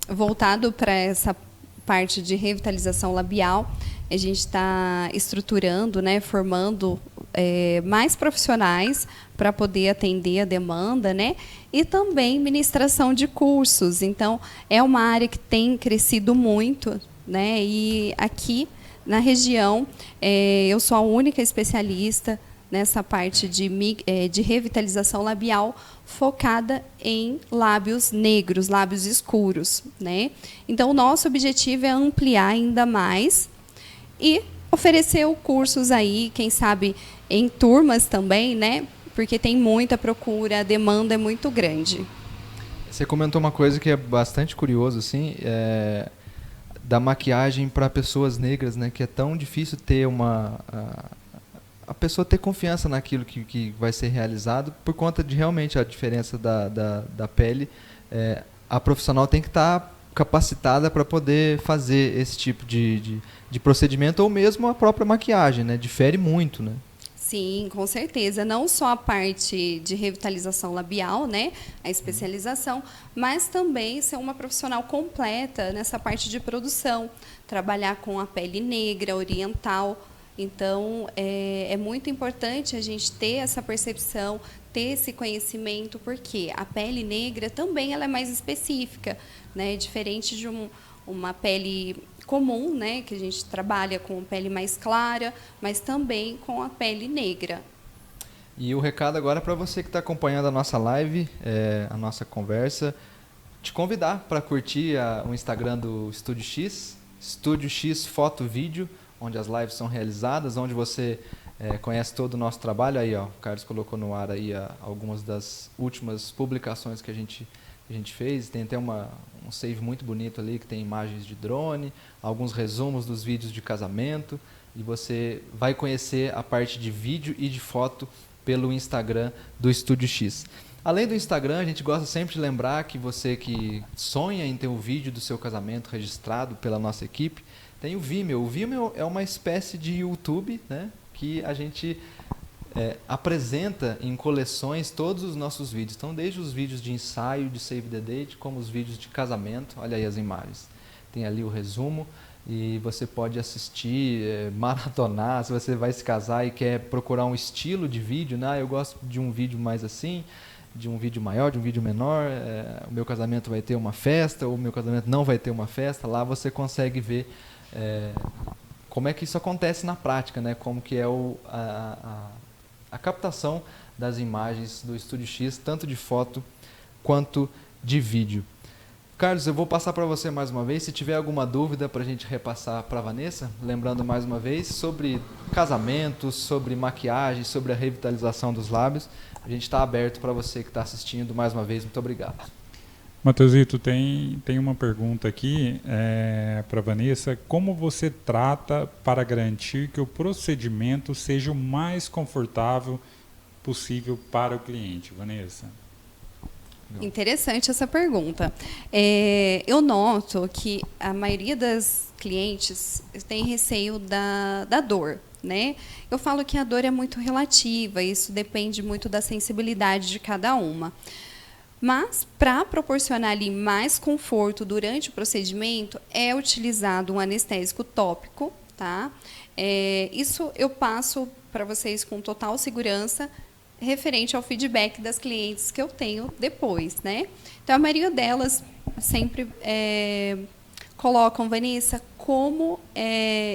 voltado para essa parte de revitalização labial, a gente está estruturando, né, formando mais profissionais para poder atender a demanda, né, e também ministração de cursos. Então, é uma área que tem crescido muito, né, e aqui na região eu sou a única especialista nessa parte de revitalização labial focada em lábios negros, lábios escuros, né? Então, o nosso objetivo é ampliar ainda mais e oferecer cursos aí, quem sabe em turmas também, né? Porque tem muita procura, a demanda é muito grande. Você comentou uma coisa que é bastante curioso, assim, da maquiagem para pessoas negras, né? Que é tão difícil ter a pessoa ter confiança naquilo que vai ser realizado por conta de realmente a diferença da pele. A profissional tem que estar capacitada para poder fazer esse tipo de procedimento, ou mesmo a própria maquiagem, né? Difere muito, né? Sim, com certeza. Não só a parte de revitalização labial, né, a especialização, mas também ser uma profissional completa nessa parte de produção, trabalhar com a pele negra, oriental. Então, é muito importante a gente ter essa percepção, ter esse conhecimento, porque a pele negra também ela é mais específica, né, diferente de uma pele comum, né, que a gente trabalha com pele mais clara, mas também com a pele negra. E o recado agora é para você que está acompanhando a nossa live, a nossa conversa, te convidar para curtir o Instagram do Estúdio X, Estúdio X Foto Vídeo, onde as lives são realizadas, onde você conhece todo o nosso trabalho. Aí, ó, o Carlos colocou no ar aí algumas das últimas publicações que a gente fez. Tem até um save muito bonito ali, que tem imagens de drone, alguns resumos dos vídeos de casamento, e você vai conhecer a parte de vídeo e de foto pelo Instagram do Estúdio X. Além do Instagram, a gente gosta sempre de lembrar que você que sonha em ter um vídeo do seu casamento registrado pela nossa equipe, tem o Vimeo. O Vimeo é uma espécie de YouTube, né, que a gente apresenta em coleções todos os nossos vídeos. Então, desde os vídeos de ensaio, de Save the Date, como os vídeos de casamento. Olha aí as imagens. Tem ali o resumo e você pode assistir, maratonar. Se você vai se casar e quer procurar um estilo de vídeo, né? Eu gosto de um vídeo mais assim, de um vídeo maior, de um vídeo menor. O meu casamento vai ter uma festa, ou o meu casamento não vai ter uma festa. Lá você consegue ver como é que isso acontece na prática, né? Como que é a captação das imagens do Estúdio X, tanto de foto quanto de vídeo. Carlos, eu vou passar para você mais uma vez. Se tiver alguma dúvida para a gente repassar para a Vanessa, lembrando mais uma vez sobre casamentos, sobre maquiagem, sobre a revitalização dos lábios, a gente está aberto para você que está assistindo. Mais uma vez, muito obrigado. Matheusito, tem uma pergunta aqui para a Vanessa. Como você trata para garantir que o procedimento seja o mais confortável possível para o cliente, Vanessa? Interessante essa pergunta. Eu noto que a maioria das clientes tem receio da dor, né? Eu falo que a dor é muito relativa, isso depende muito da sensibilidade de cada uma. Mas, para proporcionar ali mais conforto durante o procedimento, é utilizado um anestésico tópico, tá? Isso eu passo para vocês com total segurança, referente ao feedback das clientes que eu tenho depois, né? Então, a maioria delas sempre colocam, Vanessa, como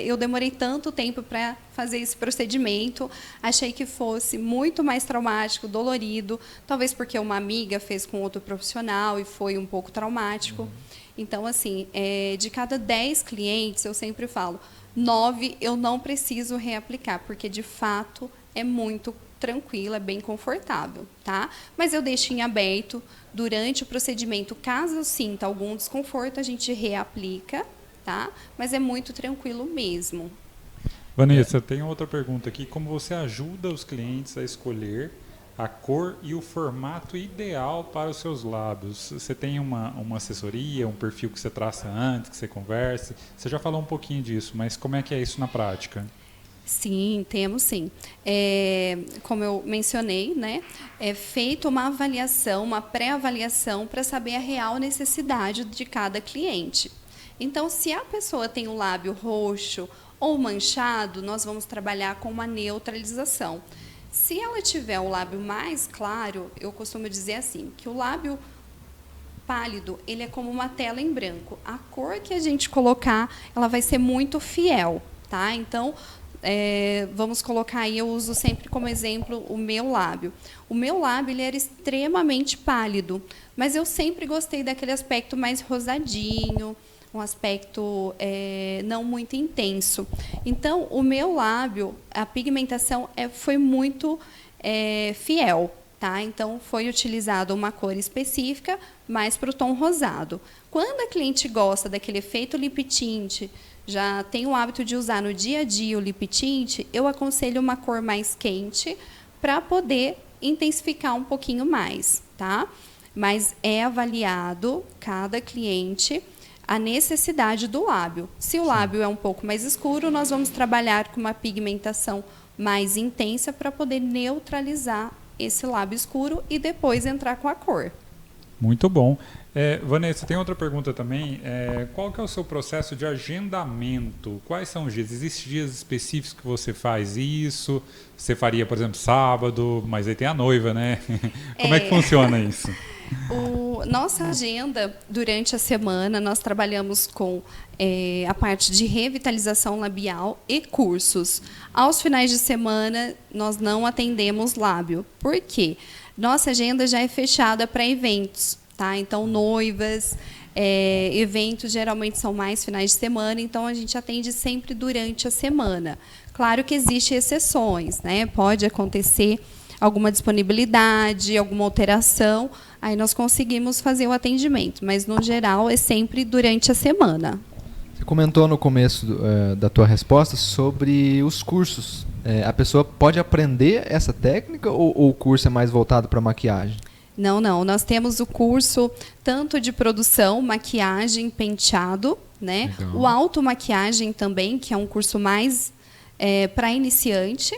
eu demorei tanto tempo para fazer esse procedimento, achei que fosse muito mais traumático, dolorido, talvez porque uma amiga fez com outro profissional e foi um pouco traumático. Então, assim, de cada 10 clientes, eu sempre falo, 9 eu não preciso reaplicar, porque, de fato, é muito tranquila, bem confortável, tá? Mas eu deixo em aberto durante o procedimento, caso eu sinta algum desconforto, a gente reaplica, tá? Mas é muito tranquilo mesmo. Vanessa, tem outra pergunta aqui. Como você ajuda os clientes a escolher a cor e o formato ideal para os seus lábios? Você tem uma assessoria, um perfil que você traça antes, que você converse? Você já falou um pouquinho disso, mas como é que é isso na prática? Sim, temos sim. Como eu mencionei, né, é feita uma avaliação, uma pré-avaliação para saber a real necessidade de cada cliente. Então, se a pessoa tem o lábio roxo ou manchado, nós vamos trabalhar com uma neutralização. Se ela tiver o lábio mais claro, eu costumo dizer assim, que o lábio pálido, ele é como uma tela em branco. A cor que a gente colocar, ela vai ser muito fiel, tá? Então, vamos colocar aí, eu uso sempre como exemplo o meu lábio. O meu lábio ele era extremamente pálido, mas eu sempre gostei daquele aspecto mais rosadinho, um aspecto não muito intenso. Então, o meu lábio, a pigmentação foi muito fiel, tá? Então, foi utilizada uma cor específica, mais para o tom rosado. Quando a cliente gosta daquele efeito lip tint, já tem o hábito de usar no dia a dia o lip tint, eu aconselho uma cor mais quente para poder intensificar um pouquinho mais, tá? Mas é avaliado cada cliente a necessidade do lábio. Se o lábio é um pouco mais escuro, nós vamos trabalhar com uma pigmentação mais intensa para poder neutralizar esse lábio escuro e depois entrar com a cor. Muito bom. Vanessa, tem outra pergunta também. Qual que é o seu processo de agendamento? Quais são os dias? Existem dias específicos que você faz isso? Você faria, por exemplo, sábado, mas aí tem a noiva, né? Como é que funciona isso? Nossa agenda, durante a semana, nós trabalhamos com a parte de revitalização labial e cursos. Aos finais de semana, nós não atendemos lábio. Por quê? Nossa agenda já é fechada para eventos, tá? Então, noivas, eventos geralmente são mais finais de semana, então a gente atende sempre durante a semana. Claro que existem exceções, né? Pode acontecer alguma disponibilidade, alguma alteração, aí nós conseguimos fazer o atendimento, mas no geral é sempre durante a semana. Você comentou no começo da tua resposta sobre os cursos. A pessoa pode aprender essa técnica ou o curso é mais voltado para maquiagem? Não. Nós temos o curso tanto de produção, maquiagem, penteado, né? Legal. O automaquiagem também, que é um curso mais para iniciante,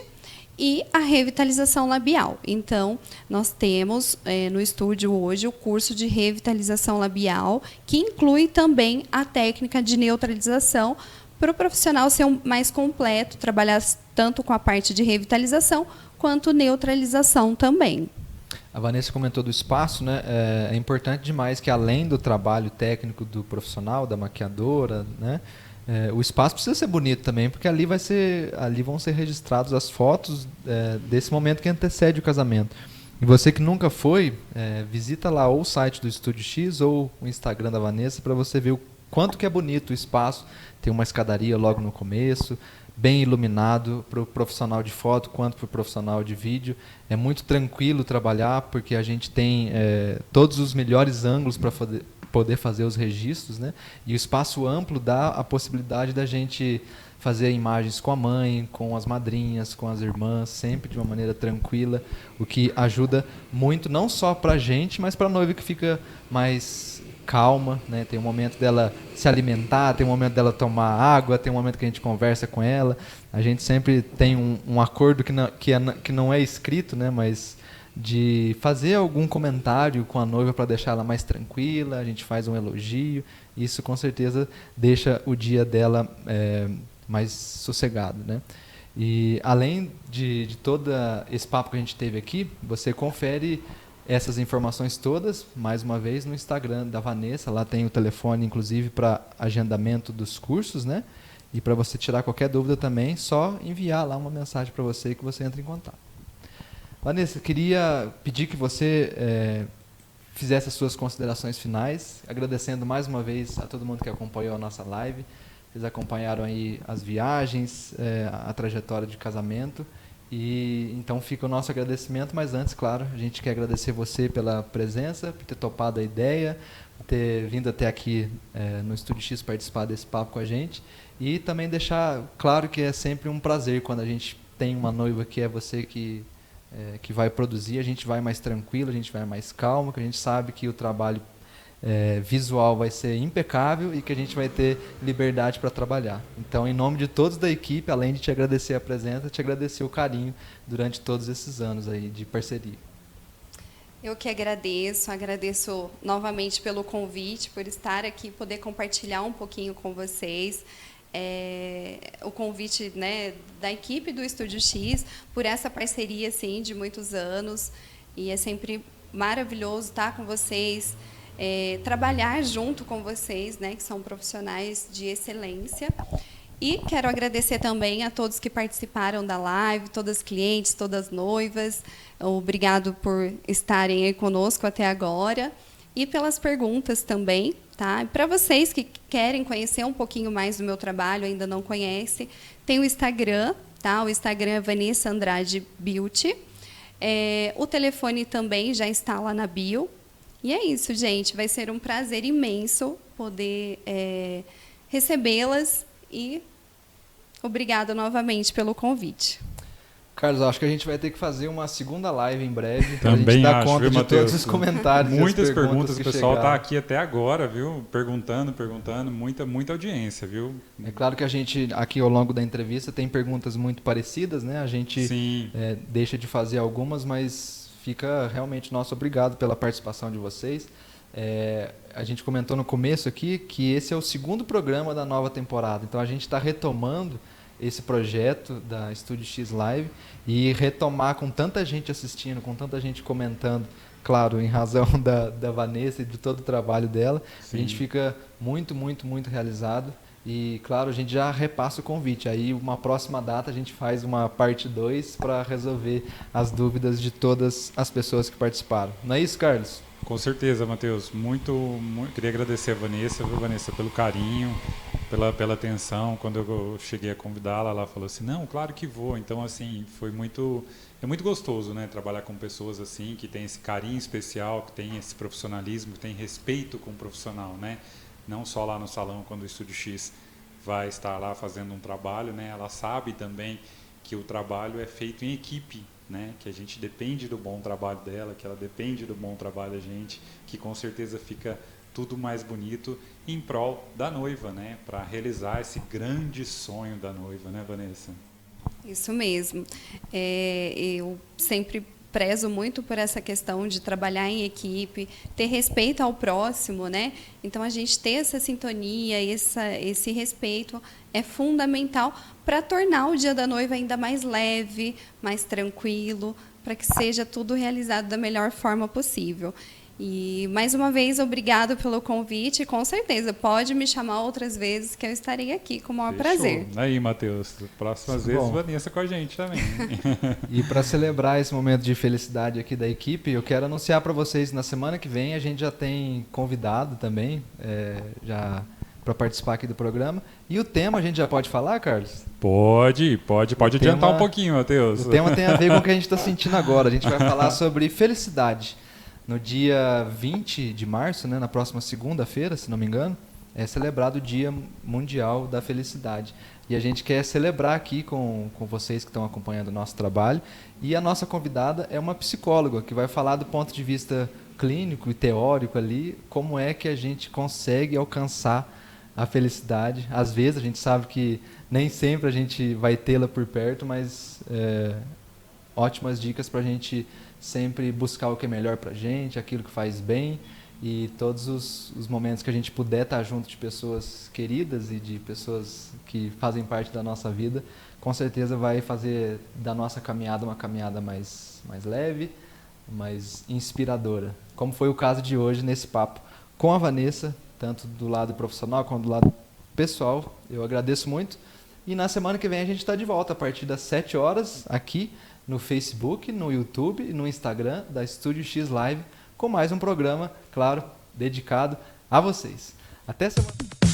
e a revitalização labial. Então, nós temos no estúdio hoje o curso de revitalização labial, que inclui também a técnica de neutralização, para o profissional ser mais completo, trabalhar tanto com a parte de revitalização quanto neutralização também. A Vanessa comentou do espaço, né? É importante demais que, além do trabalho técnico do profissional, da maquiadora, né? O espaço precisa ser bonito também, porque ali vão ser registradas as fotos desse momento que antecede o casamento. E você que nunca foi, visita lá ou o site do Estúdio X ou o Instagram da Vanessa para você ver o quanto que é bonito o espaço. Tem uma escadaria logo no começo, bem iluminado para o profissional de foto quanto para o profissional de vídeo. É muito tranquilo trabalhar porque a gente tem todos os melhores ângulos para poder fazer os registros, né? E o espaço amplo dá a possibilidade da gente fazer imagens com a mãe, com as madrinhas, com as irmãs, sempre de uma maneira tranquila, o que ajuda muito, não só para a gente, mas para a noiva que fica mais calma, né? Tem um momento dela se alimentar, tem um momento dela tomar água, tem um momento que a gente conversa com ela. A gente sempre tem um acordo que não é escrito, né? Mas de fazer algum comentário com a noiva para deixar ela mais tranquila, a gente faz um elogio, isso com certeza deixa o dia dela mais sossegado, né? E além de todo esse papo que a gente teve aqui, você confere essas informações todas, mais uma vez, no Instagram da Vanessa. Lá tem o telefone, inclusive, para agendamento dos cursos, né? E para você tirar qualquer dúvida também, só enviar lá uma mensagem para você que você entra em contato. Vanessa, eu queria pedir que você fizesse as suas considerações finais, agradecendo mais uma vez a todo mundo que acompanhou a nossa live. Vocês acompanharam aí as viagens, a trajetória de casamento. E então fica o nosso agradecimento, mas antes, claro, a gente quer agradecer você pela presença, por ter topado a ideia, por ter vindo até aqui no Estúdio X participar desse papo com a gente. E também deixar claro que é sempre um prazer quando a gente tem uma noiva que é você que vai produzir, a gente vai mais tranquilo, a gente vai mais calmo, que a gente sabe que o trabalho visual vai ser impecável e que a gente vai ter liberdade para trabalhar. Então, em nome de todos da equipe, além de te agradecer a presença, te agradecer o carinho durante todos esses anos aí de parceria. Eu que agradeço novamente pelo convite, por estar aqui, poder compartilhar um pouquinho com vocês. O convite, né, da equipe do Estúdio X, por essa parceria assim, de muitos anos. E é sempre maravilhoso estar com vocês, trabalhar junto com vocês, né, que são profissionais de excelência. E quero agradecer também a todos que participaram da live, todas as clientes, todas as noivas. Obrigado por estarem aí conosco até agora. E pelas perguntas também. Tá? Para vocês que querem conhecer um pouquinho mais do meu trabalho, ainda não conhecem, tem o Instagram. Tá? O Instagram é Vanessa Andrade Beauty. O telefone também já está lá na bio. E é isso, gente. Vai ser um prazer imenso poder recebê-las e obrigada novamente pelo convite. Carlos, acho que a gente vai ter que fazer uma segunda live em breve para a Também gente dar acho, conta viu, de Mateus? todos os comentários. Muitas perguntas, o pessoal está chegaram. aqui até agora, viu? Perguntando, muita audiência, viu? É claro que a gente, aqui ao longo da entrevista, tem perguntas muito parecidas, né? A gente deixa de fazer algumas, mas fica realmente nosso obrigado pela participação de vocês. A gente comentou no começo aqui que esse é o segundo programa da nova temporada, então a gente está retomando esse projeto da Estúdio X Live e retomar com tanta gente assistindo, com tanta gente comentando, claro, em razão da Vanessa e de todo o trabalho dela. Sim. A gente fica muito, muito, muito realizado e, claro, a gente já repassa o convite. Aí, uma próxima data, a gente faz uma parte 2 para resolver as dúvidas de todas as pessoas que participaram. Não é isso, Carlos? Com certeza, Matheus. Queria agradecer a Vanessa, viu, Vanessa, pelo carinho, pela atenção. Quando eu cheguei a convidá-la, ela falou assim, não, claro que vou. Então, assim, é muito gostoso, né, trabalhar com pessoas assim, que têm esse carinho especial, que têm esse profissionalismo, que têm respeito com o profissional, né? Não só lá no salão, quando o Estúdio X vai estar lá fazendo um trabalho, né? Ela sabe também que o trabalho é feito em equipe, né? Que a gente depende do bom trabalho dela, que ela depende do bom trabalho da gente, que com certeza fica tudo mais bonito em prol da noiva, né? Para realizar esse grande sonho da noiva, né, Vanessa? Isso mesmo. Eu sempre prezo muito por essa questão de trabalhar em equipe, ter respeito ao próximo, né? Então, a gente ter essa sintonia, esse respeito é fundamental para tornar o dia da noiva ainda mais leve, mais tranquilo, para que seja tudo realizado da melhor forma possível. E, mais uma vez, obrigado pelo convite. Com certeza, pode me chamar outras vezes que eu estarei aqui com o maior prazer. Aí, Matheus, próximas vezes, Vanessa com a gente também. E para celebrar esse momento de felicidade aqui da equipe, eu quero anunciar para vocês, na semana que vem, a gente já tem convidado também, já para participar aqui do programa. E o tema a gente já pode falar, Carlos? Pode adiantar um pouquinho, Matheus. O tema tem a ver com o que a gente está sentindo agora. A gente vai falar sobre felicidade. No dia 20 de março, né, na próxima segunda-feira, se não me engano, é celebrado o Dia Mundial da Felicidade. E a gente quer celebrar aqui com vocês que estão acompanhando o nosso trabalho. E a nossa convidada é uma psicóloga que vai falar do ponto de vista clínico e teórico ali, como é que a gente consegue alcançar a felicidade. Às vezes a gente sabe que nem sempre a gente vai tê-la por perto, mas ótimas dicas para a gente sempre buscar o que é melhor para a gente, aquilo que faz bem, e todos os momentos que a gente puder estar junto de pessoas queridas e de pessoas que fazem parte da nossa vida, com certeza vai fazer da nossa caminhada uma caminhada mais leve, mais inspiradora. Como foi o caso de hoje nesse papo com a Vanessa, tanto do lado profissional quanto do lado pessoal. Eu agradeço muito. E na semana que vem a gente está de volta a partir das 7 horas aqui no Facebook, no YouTube e no Instagram da Estúdio X Live, com mais um programa, claro, dedicado a vocês. Até semana.